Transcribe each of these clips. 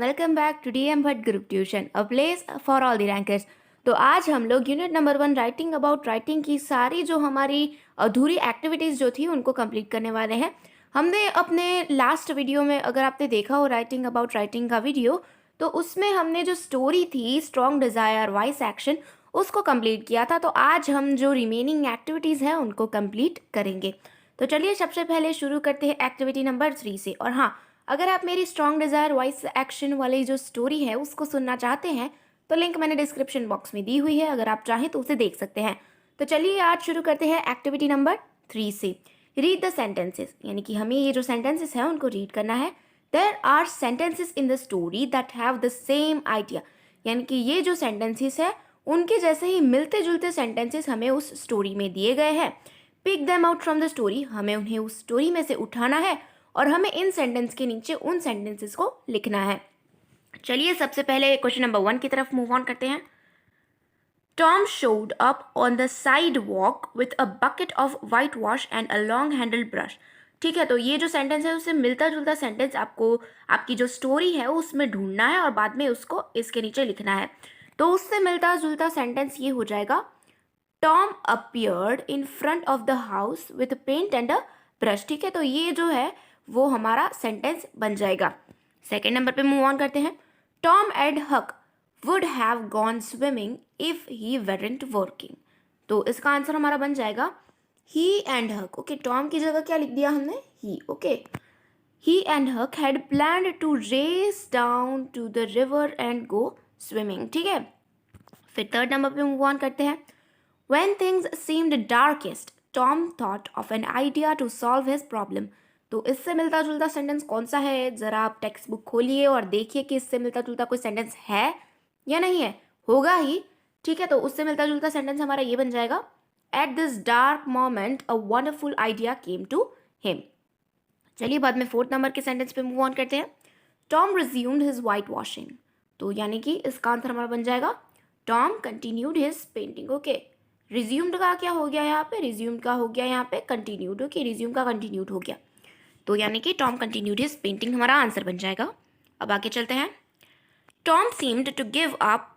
Welcome back to DM Bhatt group tuition, a place for all the rankers. तो आज हम लोग unit number 1 writing about writing की सारी जो हमारी अधूरी एक्टिविटीज़ जो थी उनको कंप्लीट करने वाले हैं। हमने अपने लास्ट वीडियो में, अगर आपने देखा हो राइटिंग अबाउट राइटिंग का वीडियो, तो उसमें हमने जो स्टोरी थी स्ट्रॉन्ग डिज़ायर वॉइस एक्शन उसको कंप्लीट किया था। तो आज हम जो रिमेनिंग एक्टिविटीज़ हैं उनको कंप्लीट करेंगे। तो चलिए सबसे पहले शुरू करते हैं एक्टिविटी नंबर 3 से। और हाँ, अगर आप मेरी स्ट्रॉन्ग डिज़ायर वॉइस एक्शन वाली जो स्टोरी है उसको सुनना चाहते हैं तो लिंक मैंने डिस्क्रिप्शन बॉक्स में दी हुई है, अगर आप चाहें तो उसे देख सकते हैं। तो चलिए आज शुरू करते हैं एक्टिविटी नंबर 3 से। रीड द सेंटेंसेस, यानी कि हमें ये जो सेंटेंसेस हैं उनको रीड करना है। There are sentences in the story that have the same idea, यानी कि ये जो सेंटेंसेस है उनके जैसे ही मिलते जुलते सेंटेंसेस हमें उस स्टोरी में दिए गए हैं। Pick them out from the story, हमें उन्हें उस स्टोरी में से उठाना है और हमें इन सेंटेंस के नीचे उन सेंटेंसेस को लिखना है। चलिए सबसे पहले क्वेश्चन नंबर 1 की तरफ मूव ऑन करते हैं। Tom showed up on the side walk with a bucket of white wash and a long handled brush. ठीक है, तो ये जो सेंटेंस है उससे मिलता जुलता सेंटेंस आपको आपकी जो स्टोरी है उसमें ढूंढना है और बाद में उसको इसके नीचे लिखना है। तो उससे मिलता जुलता सेंटेंस ये हो जाएगा, Tom appeared in front of the house with paint and a brush. ठीक है, तो ये जो है वो हमारा सेंटेंस बन जाएगा। सेकेंड नंबर पे मूव ऑन करते हैं। Tom and Huck would have gone swimming if he weren't working. तो इसका आंसर हमारा बन जाएगा he and Huck. Okay, Tom की जगह क्या लिख दिया हमने, he. Okay, he and Huck had planned to race down to the river and go swimming. ठीक है, फिर थर्ड नंबर पे मूव ऑन करते हैं। When things seemed darkest, Tom thought of an idea to solve his problem. तो इससे मिलता जुलता सेंटेंस कौन सा है, ज़रा आप टेक्स्ट बुक खोलिए और देखिए कि इससे मिलता जुलता कोई सेंटेंस है या नहीं है। होगा ही। ठीक है, तो उससे मिलता जुलता सेंटेंस हमारा ये बन जाएगा, at this dark moment a wonderful idea came to him. चलिए बाद में फोर्थ नंबर के सेंटेंस पे मूव ऑन करते हैं। Tom resumed his whitewashing. तो यानी कि इसका आंसर हमारा बन जाएगा, Tom continued his painting. Okay, resumed का क्या हो गया यहाँ पे, रिज्यूम्ड का हो गया यहाँ पे कंटिन्यूड। ओके, रिज्यूम का कंटिन्यूड हो गया, तो यानी कि टॉम कंटिन्यूड हिज पेंटिंग हमारा आंसर बन जाएगा। अब आगे चलते हैं। Tom seemed to give up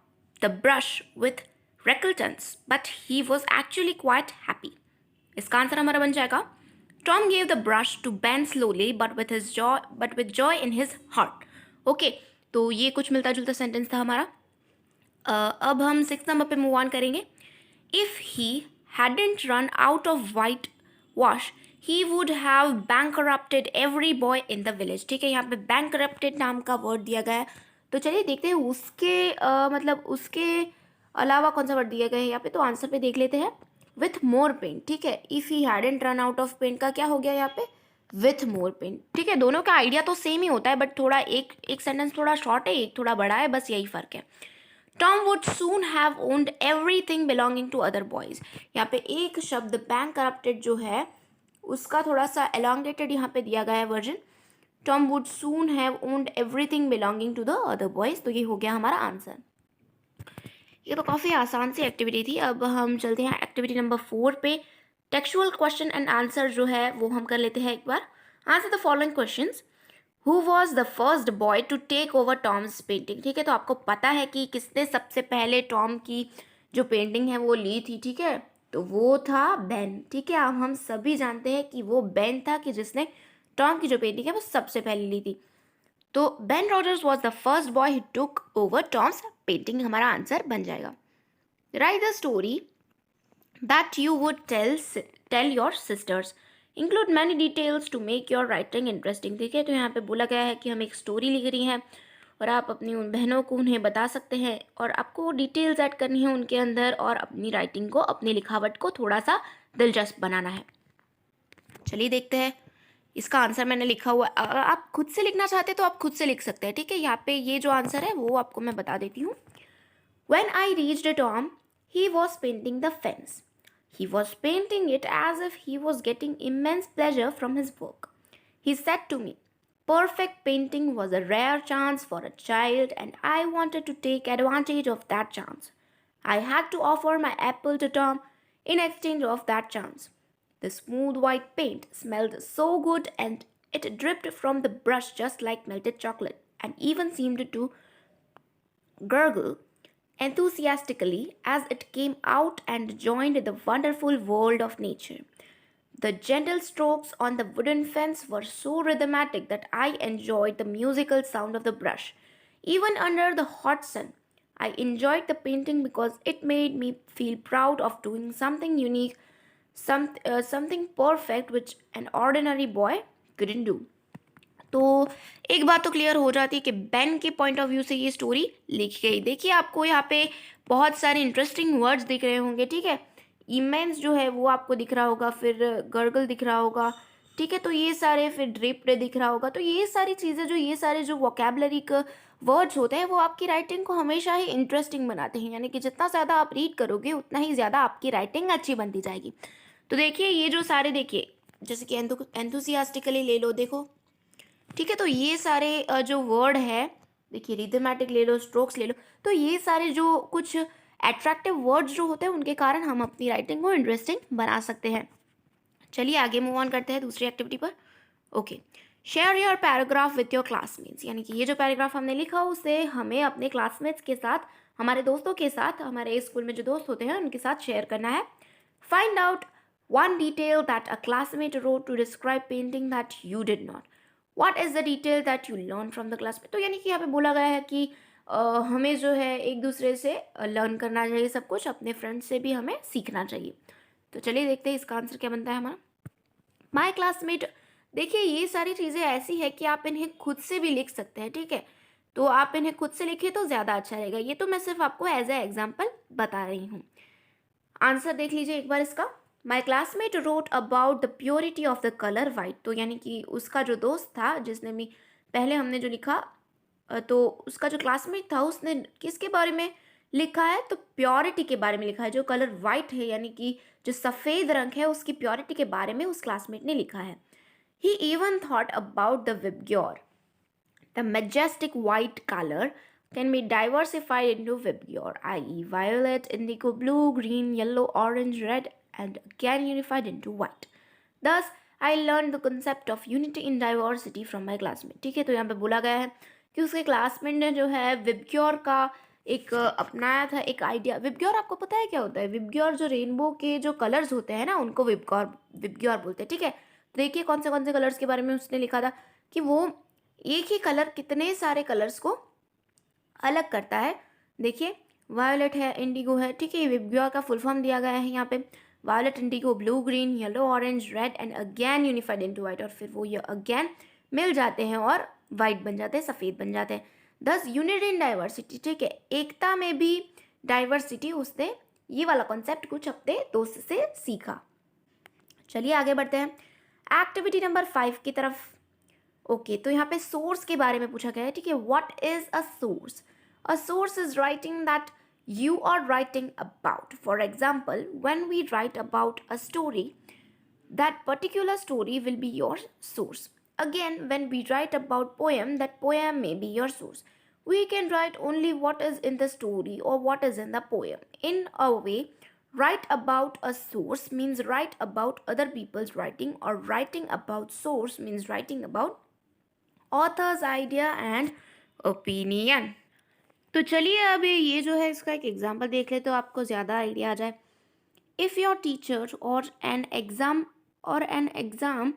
the brush with reluctance but he was actually quite happy. इसका आंसर हमारा बन जाएगा, Tom gave the brush to Ben slowly but with joy in his heart. Okay, तो ये कुछ मिलता जुलता सेंटेंस था हमारा। अब हम 6 नंबर पे मूव ऑन करेंगे। If he hadn't run out of white wash, he would have bankrupted every boy in the village. ठीक है, यहाँ पे bankrupted नाम का वर्ड दिया गया है, तो चलिए देखते हैं उसके मतलब उसके अलावा कौन सा वर्ड दिया गया है यहाँ पे। तो आंसर पे देख लेते हैं, विथ मोर पेंट। ठीक है, if he hadn't run out of paint का क्या हो गया यहाँ पे, विथ मोर पेंट। ठीक है, दोनों का आइडिया तो सेम ही होता है, बट थोड़ा एक सेंटेंस थोड़ा शॉर्ट है, एक थोड़ा बड़ा है, बस यही फ़र्क है। Tom would soon have owned everything belonging to other boys. यहाँ पे एक शब्द bankrupted जो है उसका थोड़ा सा elongated यहाँ पे दिया गया है version. Tom would soon have owned everything belonging to the other boys. तो ये हो गया हमारा आंसर। ये तो काफ़ी आसान सी एक्टिविटी थी। अब हम चलते हैं एक्टिविटी नंबर 4 पे। टेक्सुअल क्वेश्चन एंड आंसर जो है वो हम कर लेते हैं एक बार। Answer the following questions. Who was the first boy to take over Tom's painting? ठीक है, तो आपको पता है कि किसने सबसे पहले टॉम की जो पेंटिंग है वो ली थी। ठीक है, तो वो था बेन। ठीक है, अब हम सभी जानते हैं कि वो बेन था कि जिसने टॉम की जो पेंटिंग है वो सबसे पहले ली थी। तो Ben Rogers was the first boy who took over Tom's painting हमारा आंसर बन जाएगा। Write the story that you would tell your sisters, include many details to make your writing interesting. ठीक है, तो यहाँ पे बोला गया है कि हम एक स्टोरी लिख रही हैं और आप अपनी उन बहनों को उन्हें बता सकते हैं और आपको डिटेल्स ऐड करनी है उनके अंदर और अपनी राइटिंग को, अपनी लिखावट को थोड़ा सा दिलचस्प बनाना है। चलिए देखते हैं। इसका आंसर मैंने लिखा हुआ, अगर आप खुद से लिखना चाहते हैं तो आप खुद से लिख सकते हैं। ठीक है, यहाँ पे ये जो आंसर है वो आपको मैं बता देती हूँ। When I reached Tom, he was painting the fence. He was painting it as if he was getting immense pleasure from his work. He said to me, perfect painting was a rare chance for a child, and I wanted to take advantage of that chance. I had to offer my apple to Tom in exchange of that chance. The smooth white paint smelled so good and it dripped from the brush just like melted chocolate. and even seemed to gurgle enthusiastically as it came out and joined the wonderful world of nature. The gentle strokes on the wooden fence were so rhythmic that I enjoyed the musical sound of the brush. Even under the hot sun, I enjoyed the painting because it made me feel proud of doing something unique, something perfect which an ordinary boy couldn't do. तो एक बात तो clear हो जाती है कि Ben के point of view से ये स्टोरी लिखी गई। देखिए आपको यहाँ पे बहुत सारे इंटरेस्टिंग वर्ड्स दिख रहे होंगे, ठीक है। इमेंस जो है वो आपको दिख रहा होगा, फिर गर्गल दिख रहा होगा, ठीक है। तो ये सारे, फिर ड्रिप्ड दिख रहा होगा। तो ये सारी चीज़ें, जो ये सारे जो वोकेबलरी के वर्ड्स होते हैं, वो आपकी राइटिंग को हमेशा ही इंटरेस्टिंग बनाते हैं। यानी कि जितना ज़्यादा आप रीड करोगे उतना ही ज़्यादा आपकी राइटिंग अच्छी बनती जाएगी। तो देखिए ये जो सारे, देखिए जैसे कि एंथुसियास्टिकली ले लो, देखो, ठीक है। तो ये सारे जो वर्ड है, देखिए रिथमेटिक ले लो, स्ट्रोक्स ले लो, तो ये सारे जो कुछ एट्रैक्टिव वर्ड्स जो होते हैं उनके कारण हम अपनी राइटिंग को इंटरेस्टिंग बना सकते हैं। चलिए आगे मूव ऑन करते हैं दूसरी एक्टिविटी पर। Okay, share your paragraph with your classmates. यानी कि ये जो पैराग्राफ हमने लिखा उसे हमें अपने क्लासमेट्स के साथ, हमारे दोस्तों के साथ, हमारे स्कूल में जो दोस्त होते हैं उनके साथ शेयर करना है। Find out one detail that a classmate wrote to describe painting that you did not. What is the detail that you learn from the classmate. तो यानी कि यहाँ पे बोला गया है कि हमें जो है एक दूसरे से लर्न करना चाहिए, सब कुछ अपने फ्रेंड्स से भी हमें सीखना चाहिए। तो चलिए देखते हैं इसका आंसर क्या बनता है हमारा। माई क्लासमेट, देखिए ये सारी चीज़ें ऐसी है कि आप इन्हें खुद से भी लिख सकते हैं, ठीक है। तो आप इन्हें खुद से लिखिए तो ज़्यादा अच्छा रहेगा। ये तो मैं सिर्फ आपको एज ए एग्जाम्पल बता रही हूँ। आंसर देख लीजिए एक बार इसका। माई classmate wrote about the purity of the colour white. तो यानी कि उसका जो दोस्त था, जिसने भी पहले हमने जो लिखा, तो उसका जो क्लासमेट था उसने किसके बारे में लिखा है, तो प्योरिटी के बारे में लिखा है। जो कलर वाइट है, यानी कि जो सफ़ेद रंग है, उसकी प्योरिटी के बारे में उस क्लासमेट ने लिखा है। He even thought about the VIBGYOR. The majestic white colour can be diversified into Vibgyor, i.e. violet, indigo blue, green, yellow, orange, red, and again unified into white. Thus, I learned the concept of unity in diversity from my classmate. ठीक है, तो यहाँ पे बोला गया है कि उसके क्लासमेट ने जो है विबग्योर का एक अपनाया था एक आइडिया। विबग्योर आपको पता है क्या होता है? विबग्योर जो रेनबो के जो कलर्स होते हैं ना, उनको विबग्योर बोलते हैं, ठीक है। तो देखिए कौन से कलर्स के बारे में उसने लिखा था कि वो एक ही कलर कितने सारे कलर्स को अलग करता है। देखिए वायोलेट है, इंडिगो है, ठीक है। विबग्योर का फुल फॉर्म दिया गया है यहाँ पे, violet, Indigo, blue, green, yellow, orange, red and again unified into white. और फिर वो ये अगेन मिल जाते हैं और वाइट बन जाते हैं, सफ़ेद बन जाते हैं। दस यूनिटी इन डाइवर्सिटी, ठीक है, एकता में भी डाइवर्सिटी। उसने ये वाला कॉन्सेप्ट कुछ अपने दोस्त से सीखा। चलिए आगे बढ़ते हैं एक्टिविटी नंबर 5 की तरफ। ओके, तो यहाँ पे सोर्स के बारे में पूछा गया है, ठीक है। What is a source? A source is writing that you are writing about. For example, when we write about a story, that particular story will be your source. Again, when we write about poem, that poem may be your source. We can write only what is in the story or what is in the poem. In a way, write about a source means write about other people's writing, or writing about source means writing about author's idea and opinion. तो चलिए अभी ये जो है इसका एक example देख ले तो आपको ज़्यादा आइडिया आ जाए। If your teacher or an exam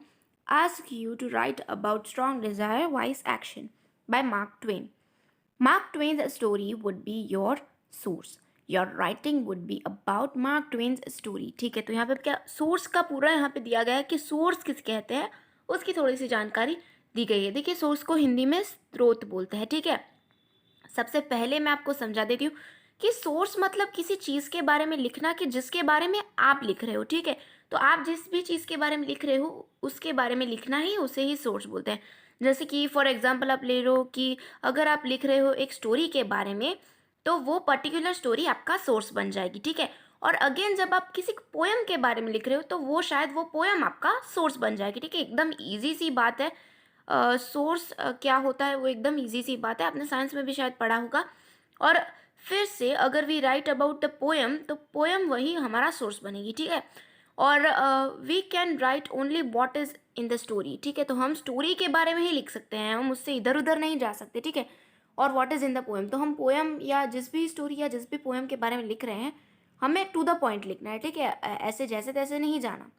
ask you to write about strong desire wise action by Mark Twain, Mark Twain's story would be your source. Your writing would be about Mark Twain's story. ठीक है, तो यहाँ पे क्या source का पूरा यहाँ पे दिया गया है कि सोर्स किस कहते हैं, उसकी थोड़ी सी जानकारी दी गई है। देखिए सोर्स को हिंदी में स्रोत बोलते हैं, ठीक है। सबसे पहले मैं आपको समझा देती हूँ कि सोर्स मतलब किसी चीज़ के बारे में लिखना कि जिसके बारे में आप लिख रहे हो, ठीक है। तो आप जिस भी चीज़ के बारे में लिख रहे हो उसके बारे में लिखना ही, उसे ही सोर्स बोलते हैं। जैसे कि फॉर एग्जांपल आप ले लो कि अगर आप लिख रहे हो एक स्टोरी के बारे में तो वो पर्टिकुलर स्टोरी आपका सोर्स बन जाएगी, ठीक है। और अगेन जब आप किसी पोएम के बारे में लिख रहे हो तो वो शायद वो पोएम आपका सोर्स बन जाएगी, ठीक है। एकदम ईजी सी बात है। सोर्स क्या होता है वो एकदम इजी सी बात है, आपने साइंस में भी शायद पढ़ा होगा। और फिर से अगर we write about the poem तो पोएम वही हमारा सोर्स बनेगी, ठीक है। और we can write only what is in the story, ठीक है। तो हम स्टोरी के बारे में ही लिख सकते हैं, हम उससे इधर उधर नहीं जा सकते, ठीक है। और what is in the poem, तो हम पोएम या जिस भी स्टोरी या जिस भी पोएम के बारे में लिख रहे हैं हमें टू द पॉइंट लिखना है, ठीक है। ऐसे जैसे तैसे नहीं जाना।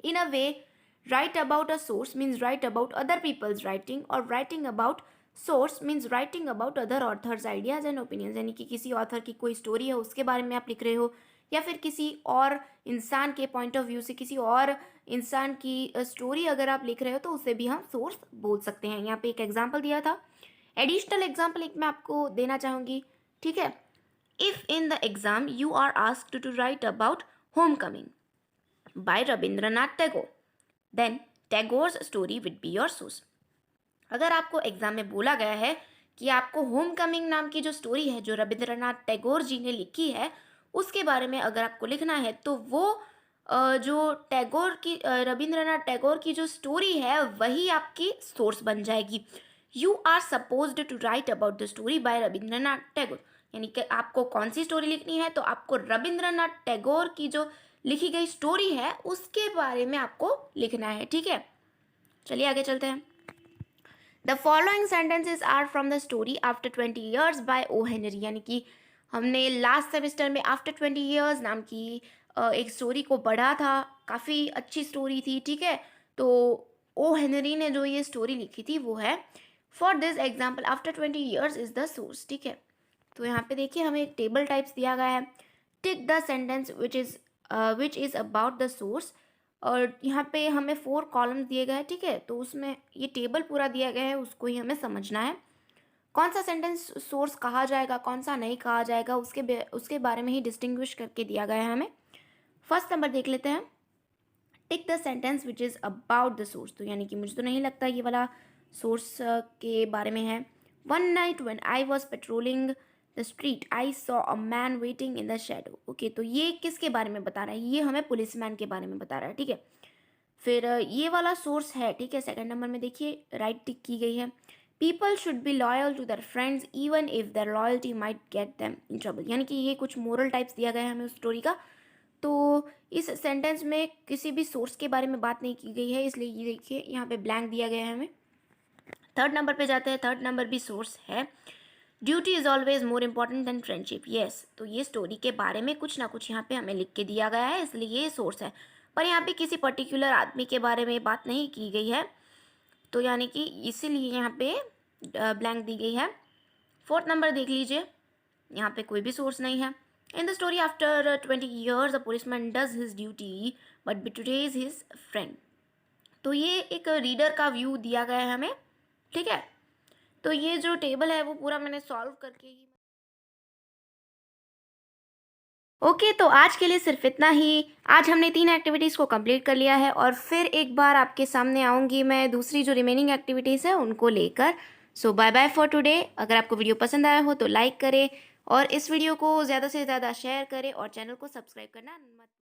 इन अ वे, write about a source means write about other people's writing, और writing about source means writing about other authors ideas and opinions, यानी कि किसी ऑथर की कोई स्टोरी है उसके बारे में आप लिख रहे हो, या फिर किसी और इंसान के पॉइंट ऑफ व्यू से किसी और इंसान की स्टोरी अगर आप लिख रहे हो तो उसे भी हम सोर्स बोल सकते हैं। यहाँ पे एक एग्जाम्पल दिया था, एडिशनल एग्जाम्पल एक मैं आपको देना चाहूँगी, ठीक है। If in the exam you are asked to write about home coming by Rabindranath Tagore, then Tagore's story will be your source. अगर आपको एग्जाम में बोला गया है कि आपको होम कमिंग नाम की जो स्टोरी है जो रविंद्रनाथ टैगोर जी ने लिखी है उसके बारे में अगर आपको लिखना है तो वो जो टैगोर की रविंद्रनाथ टैगोर की जो स्टोरी है वही आपकी सोर्स बन जाएगी। You are supposed to write about the story by Rabindranath Tagore, यानी कि आपको कौन सी स्टोरी लिखनी है तो आपको रविंद्रनाथ टैगोर की जो लिखी गई स्टोरी है उसके बारे में आपको लिखना है, ठीक है। चलिए आगे चलते हैं। The following sentences are from the story after 20 years by O Henry, यानी कि हमने लास्ट सेमेस्टर में आफ्टर 20 ईयर्स नाम की एक स्टोरी को पढ़ा था, काफ़ी अच्छी स्टोरी थी, ठीक है। तो ओ हेनरी ने जो ये स्टोरी लिखी थी वो है for this example after 20 years is the source, ठीक है। तो यहाँ पे देखिए हमें एक टेबल टाइप्स दिया गया है, tick the sentence which is about the source, और यहाँ पे हमें 4 कॉलम्स दिए गए हैं, ठीक है। तो उसमें ये टेबल पूरा दिया गया है, उसको ही हमें समझना है कौन सा सेंटेंस सोर्स कहा जाएगा कौन सा नहीं कहा जाएगा, उसके बारे में ही डिस्टिंग्विश करके दिया गया है हमें। फर्स्ट नंबर देख लेते हैं, tick the sentence which is about the source, तो यानी कि मुझे तो नहीं लगता ये वाला सोर्स के बारे में है। One night when I was patrolling the street I saw a man waiting in the shadow, okay. तो ये किसके बारे में बता रहा है, ये हमें पुलिस मैन के बारे में बता रहा है, ठीक है। फिर ये वाला सोर्स है, ठीक है। सेकंड नंबर में देखिए राइट टिक की गई है, people should be loyal to their friends even if their loyalty might get them in trouble, यानी कि ये कुछ मोरल टाइप्स दिया गया है हमें उस स्टोरी का। तो इस सेंटेंस में किसी भी सोर्स के बारे में बात नहीं की गई है, इसलिए ये देखिए यहाँ पे ब्लैंक दिया गया है हमें। थर्ड नंबर पे जाते हैं, थर्ड नंबर भी सोर्स है, duty is always more important than friendship, yes. तो ये स्टोरी के बारे में कुछ ना कुछ यहाँ पे हमें लिख के दिया गया है, इसलिए ये सोर्स है। पर यहाँ पे किसी पर्टिकुलर आदमी के बारे में बात नहीं की गई है, तो यानी कि इसीलिए यहाँ पे ब्लैंक दी गई है। फोर्थ नंबर देख लीजिए, यहाँ पे कोई भी सोर्स नहीं है। इन the story after 20 years a policeman does his duty but betrays his friend, तो ये एक रीडर का व्यू दिया गया है हमें, ठीक है। तो ये जो टेबल है वो पूरा मैंने सॉल्व करके ही ओके तो आज के लिए सिर्फ इतना ही। आज हमने 3 एक्टिविटीज़ को कंप्लीट कर लिया है और फिर एक बार आपके सामने आऊँगी मैं दूसरी जो रिमेनिंग एक्टिविटीज़ है उनको लेकर। सो बाय बाय फॉर टुडे। अगर आपको वीडियो पसंद आया हो तो लाइक करें और इस वीडियो को ज़्यादा से ज़्यादा शेयर करें और चैनल को सब्सक्राइब करना मत